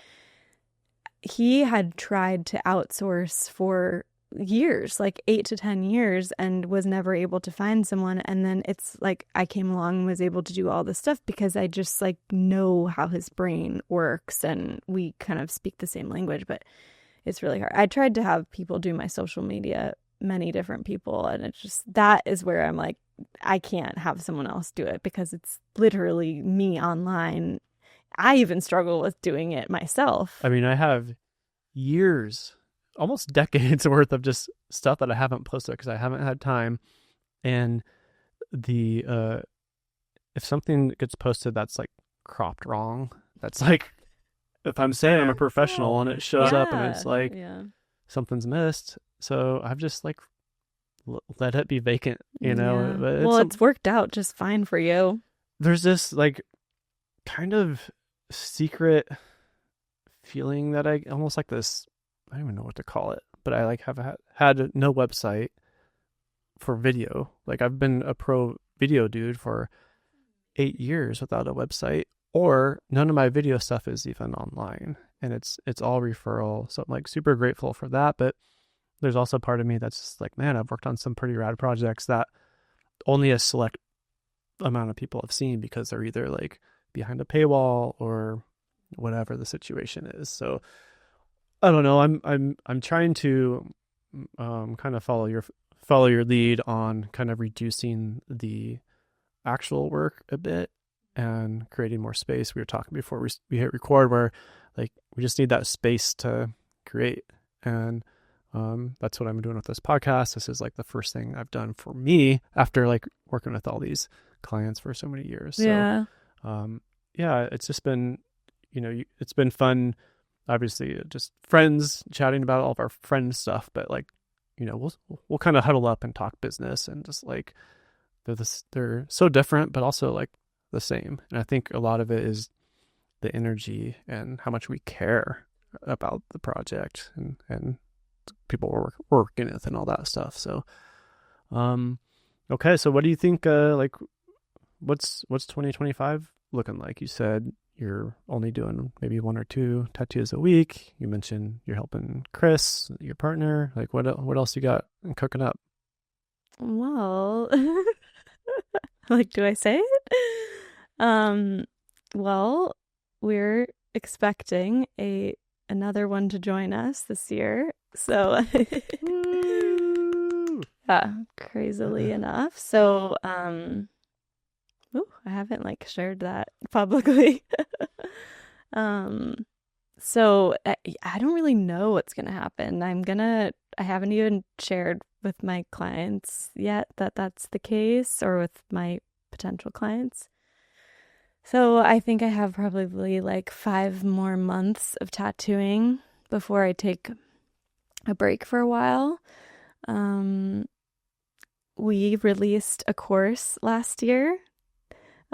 he had tried to outsource for years, like 8 to 10 years, and was never able to find someone. And then it's like I came along and was able to do all this stuff because I just like know how his brain works, and we kind of speak the same language, but it's really hard. I tried to have people do my social media, many different people, and it's just, that is where I'm like, I can't have someone else do it because it's literally me online. I even struggle with doing it myself. I mean, I have years almost decades worth of just stuff that I haven't posted because I haven't had time. And the if something gets posted that's like cropped wrong, that's like, if I'm saying I'm a professional and it shows up and it's like something's missed, so I've just like let it be vacant, you know. But it's worked out just fine for you. There's this like kind of secret feeling that I almost like this, I don't even know what to call it, but I like have had no website for video. Like I've been a pro video dude for 8 years without a website, or none of my video stuff is even online, and it's all referral. So I'm like super grateful for that. But there's also part of me that's just like, man, I've worked on some pretty rad projects that only a select amount of people have seen because they're either like behind a paywall or whatever the situation is. So I don't know. I'm trying to kind of follow your lead on kind of reducing the actual work a bit and creating more space. We were talking before we hit record where like we just need that space to create, and that's what I'm doing with this podcast. This is like the first thing I've done for me after like working with all these clients for so many years. So, it's just been, it's been fun. Obviously, just friends chatting about all of our friends stuff, but like, we'll kind of huddle up and talk business, and just like they're so different, but also like the same. And I think a lot of it is the energy and how much we care about the project and people we're working with and all that stuff. So, okay. So what do you think, like what's 2025 looking like? You said you're only doing maybe 1 or 2 tattoos a week. You mentioned you're helping Chris, your partner. Like what else you got cooking up? Well, like, do I say it? Well, we're expecting another one to join us this year. So, yeah, crazily enough. So, I haven't like shared that publicly. So I don't really know what's gonna happen. I haven't even shared with my clients yet that that's the case, or with my potential clients. So I think I have probably like 5 more months of tattooing before I take a break for a while. We released a course last year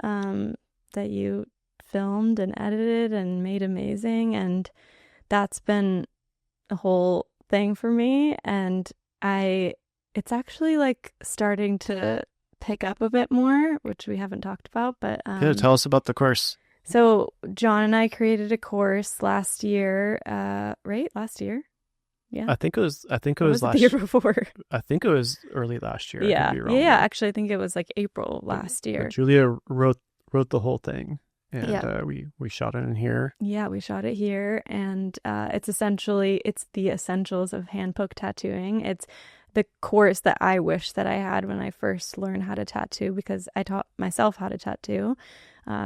that you filmed and edited and made amazing, and that's been a whole thing for me. And it's actually like starting to pick up a bit more, which we haven't talked about, but yeah, tell us about the course. So John and I created a course last year, right? Last year? Yeah. I think it was last the year before. I think it was early last year. Yeah. I could be wrong, yeah. Actually, I think it was like April last year. But Julia wrote the whole thing, and we shot it in here. Yeah, we shot it here, and it's the essentials of hand poke tattooing. It's the course that I wish that I had when I first learned how to tattoo, because I taught myself how to tattoo.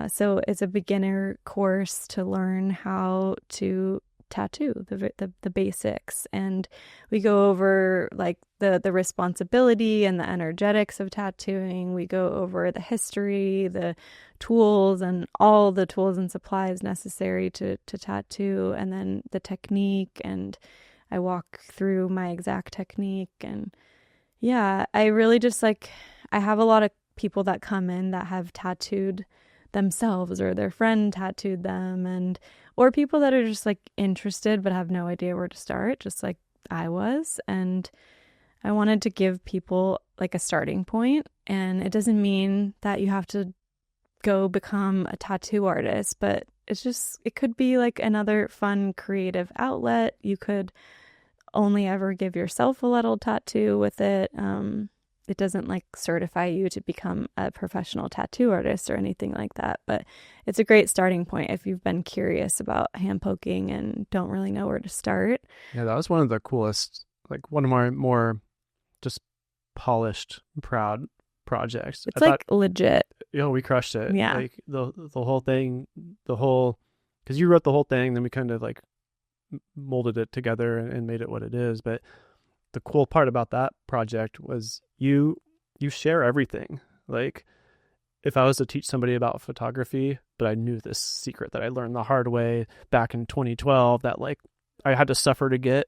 So it's a beginner course to learn how to tattoo, the basics, and we go over like the responsibility and the energetics of tattooing. We go over the history, the tools, and all the tools and supplies necessary to tattoo, and then the technique, and I walk through my exact technique. And yeah, I really just like, I have a lot of people that come in that have tattooed themselves, or their friend tattooed them, or people that are just like interested but have no idea where to start, just like I was. And I wanted to give people like a starting point. And it doesn't mean that you have to go become a tattoo artist, but it could be like another fun creative outlet. You could only ever give yourself a little tattoo with it. It doesn't like certify you to become a professional tattoo artist or anything like that, but it's a great starting point if you've been curious about hand poking and don't really know where to start. Yeah, that was one of the coolest, like one of my more just polished, proud projects. It's like legit. We crushed it. Yeah. Like the whole thing, because you wrote the whole thing, then we kind of like molded it together and made it what it is. But the cool part about that project was you share everything. Like, if I was to teach somebody about photography, but I knew this secret that I learned the hard way back in 2012 that like I had to suffer to get,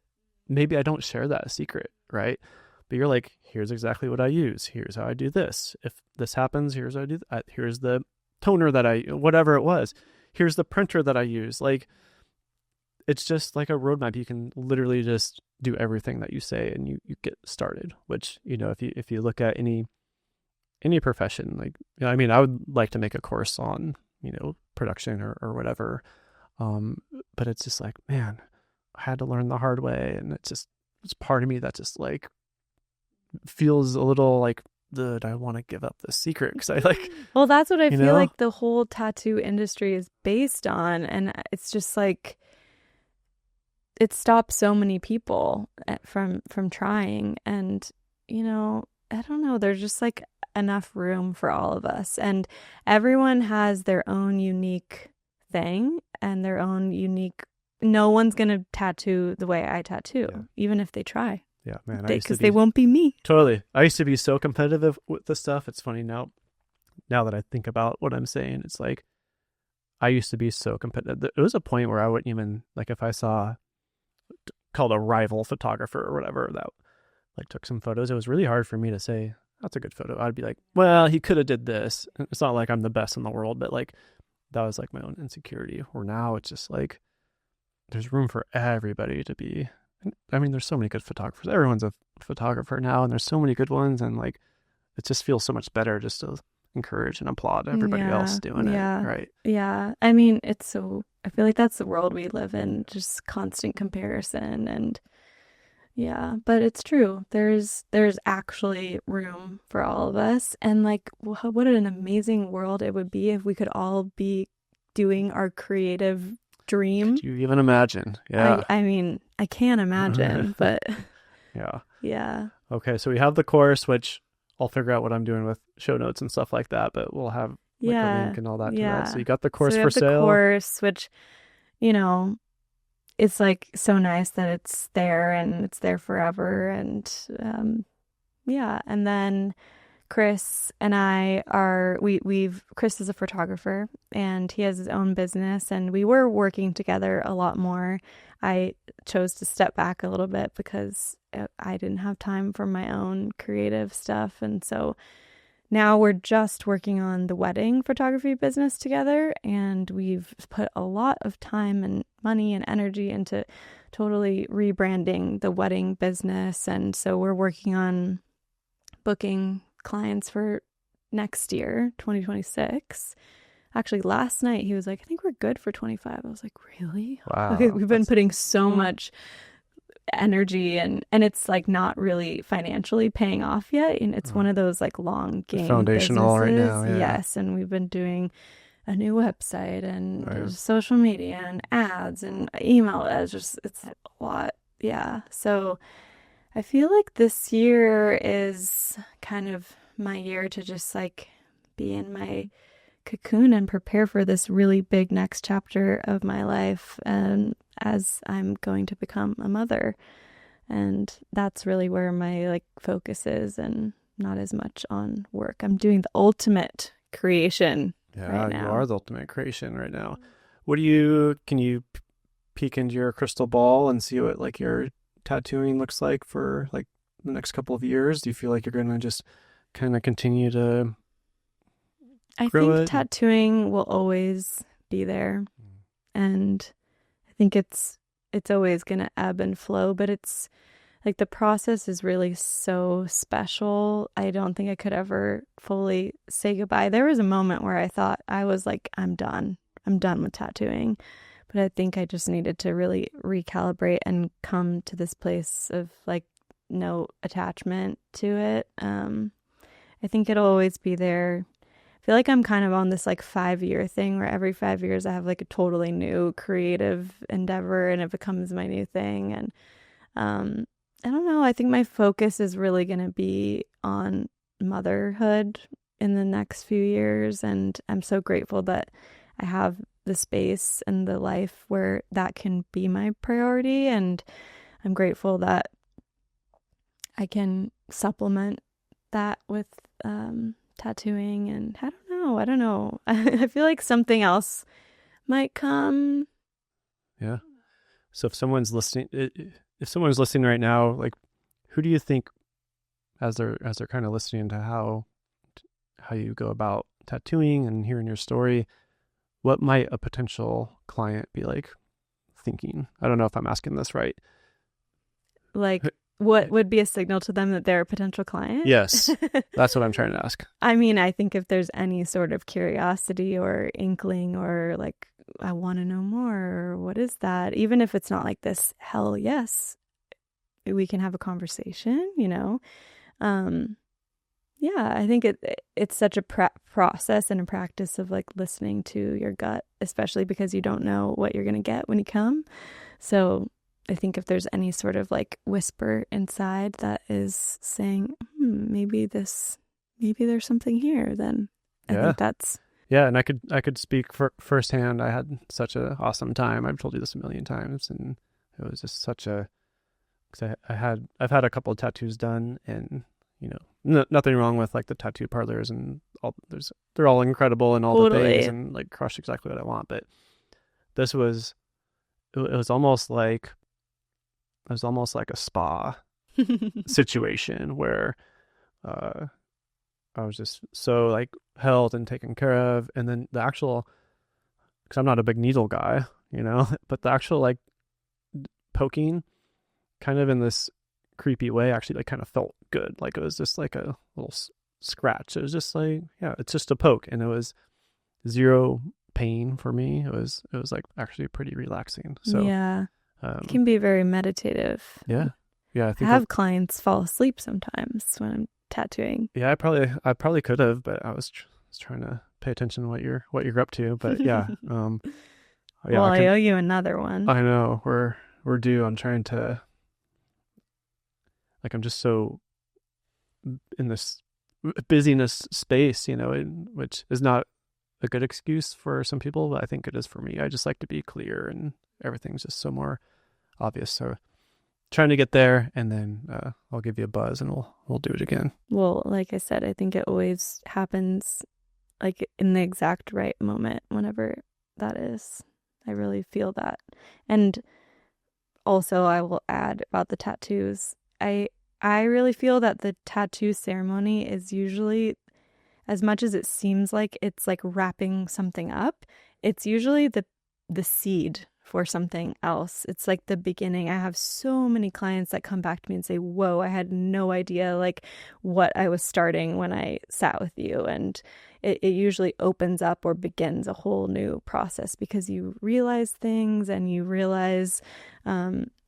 maybe I don't share that secret, right? But you're like, here's exactly what I use. Here's how I do this. If this happens, here's how I do that. Here's the toner that whatever it was. Here's the printer that I use. Like, it's just like a roadmap. You can literally just do everything that you say and you get started, which, you know, if you look at any profession, like, you know, I mean, I would like to make a course on, you know, production or whatever. But it's just like, man, I had to learn the hard way. And it's part of me that just like feels a little like, I want to give up the secret because I like. Well, that's what I feel like the whole tattoo industry is based on. And it's just like, it stops so many people from trying. And, you know, I don't know, there's just like enough room for all of us, and everyone has their own unique thing and their own unique, no one's gonna tattoo the way I tattoo, even if they try. Yeah, man, because they won't be me. Totally. I used to be so competitive with this stuff. It's funny now that I think about what I'm saying, it's like I used to be so competitive. There was a point where I wouldn't even, like, if I saw called a rival photographer or whatever that like took some photos, it was really hard for me to say that's a good photo. I'd be like, well, he could have did this. It's not like I'm the best in the world, but like that was like my own insecurity. Where now it's just like there's room for everybody to be. I mean, there's so many good photographers. Everyone's a photographer now, and there's so many good ones, and like it just feels so much better just to encourage and applaud everybody else doing it, right? Yeah. I mean, I feel like that's the world we live in, just constant comparison. And yeah, but it's true. There's actually room for all of us. And like, what an amazing world it would be if we could all be doing our creative dream. Could you even imagine? Yeah. I mean, I can't imagine, but yeah. Yeah. Okay, so we have the course, which I'll figure out what I'm doing with show notes and stuff like that, but we'll have like a link and all that to that. So you got the course for sale. The course, which, you know, it's like so nice that it's there and it's there forever. And yeah. And then Chris and I Chris is a photographer and he has his own business, and we were working together a lot more. I chose to step back a little bit because I didn't have time for my own creative stuff. And so now we're just working on the wedding photography business together, and we've put a lot of time and money and energy into totally rebranding the wedding business. And so we're working on booking clients for next year, 2026. Actually, last night he was like, I think we're good for 25. I was like, really? Wow. Okay, we've been putting so much energy and it's like not really financially paying off yet. And it's one of those like long game foundational businesses. right now. Yeah. Yes. And we've been doing a new website and social media and ads and email. It's a lot. Yeah. So I feel like this year is kind of my year to just like be in my cocoon and prepare for this really big next chapter of my life, and as I'm going to become a mother. And that's really where my like focus is, and not as much on work. I'm doing the ultimate creation right now. You are the ultimate creation right now. Can you peek into your crystal ball and see what like your tattooing looks like for like the next couple of years? Do you feel like you're going to just kind of continue to I think tattooing will always be there, and I think it's always going to ebb and flow, but it's like the process is really so special. I don't think I could ever fully say goodbye. There was a moment where I thought I was like, I'm done with tattooing, but I think I just needed to really recalibrate and come to this place of like no attachment to it. I think it'll always be there. I feel like I'm kind of on this like 5-year thing where every 5 years I have like a totally new creative endeavor and it becomes my new thing. And I don't know, I think my focus is really going to be on motherhood in the next few years. And I'm so grateful that I have the space and the life where that can be my priority. And I'm grateful that I can supplement that with tattooing. And I don't know. I feel like something else might come. Yeah. So if someone's listening right now, like, who do you think, as they're kind of listening to how you go about tattooing and hearing your story, what might a potential client be like thinking? I don't know if I'm asking this right. Like, what would be a signal to them that they're a potential client? Yes, that's what I'm trying to ask. I mean, I think if there's any sort of curiosity or inkling or like, I want to know more, or what is that? Even if it's not like this, hell yes, we can have a conversation, you know? Yeah, I think it's such a process and a practice of like listening to your gut, especially because you don't know what you're going to get when you come. So I think if there's any sort of like whisper inside that is saying, maybe there's something here, then I think that's... Yeah, and I could speak firsthand. I had such an awesome time. I've told you this a million times, and it was just such a... Cause I've had a couple of tattoos done, and you know, nothing wrong with like the tattoo parlors and all. They're all incredible and all the things, and like crush exactly what I want. But this was, it was almost like a spa situation where I was just so like held and taken care of, and then the actual, because I'm not a big needle guy, you know, but the actual like poking, kind of in this creepy way, actually like kind of felt good. Like it was just like a little scratch. It was just like, yeah, it's just a poke, and it was zero pain for me. It was like actually pretty relaxing. So yeah, it can be very meditative. Yeah. I think I have clients fall asleep sometimes when I'm tattooing. Yeah, I probably could have, but I was trying to pay attention to what you're up to. But yeah, well, I owe you another one. I know we're due. I'm trying to, like, I'm just so in this busyness space, you know, which is not a good excuse for some people, but I think it is for me. I just like to be clear, and everything's just so more obvious. So trying to get there, and then I'll give you a buzz, and we'll do it again. Well, like I said, I think it always happens like in the exact right moment, whenever that is. I really feel that. And also, I will add about the tattoos. I really feel that the tattoo ceremony is usually, as much as it seems like it's like wrapping something up, it's usually the seed for something else. It's like the beginning. I have so many clients that come back to me and say, whoa, I had no idea like what I was starting when I sat with you. And it usually opens up or begins a whole new process, because you realize things, and you realize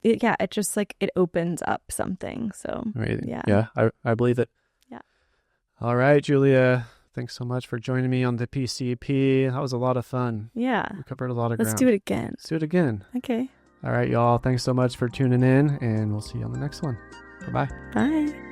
it just like it opens up something. So amazing. Yeah, I believe it. Yeah. All right, Julia, thanks so much for joining me on the PCP. That was a lot of fun. Yeah. We covered a lot of ground. Let's do it again. Let's do it again. Okay. All right, y'all. Thanks so much for tuning in, and we'll see you on the next one. Bye-bye. Bye.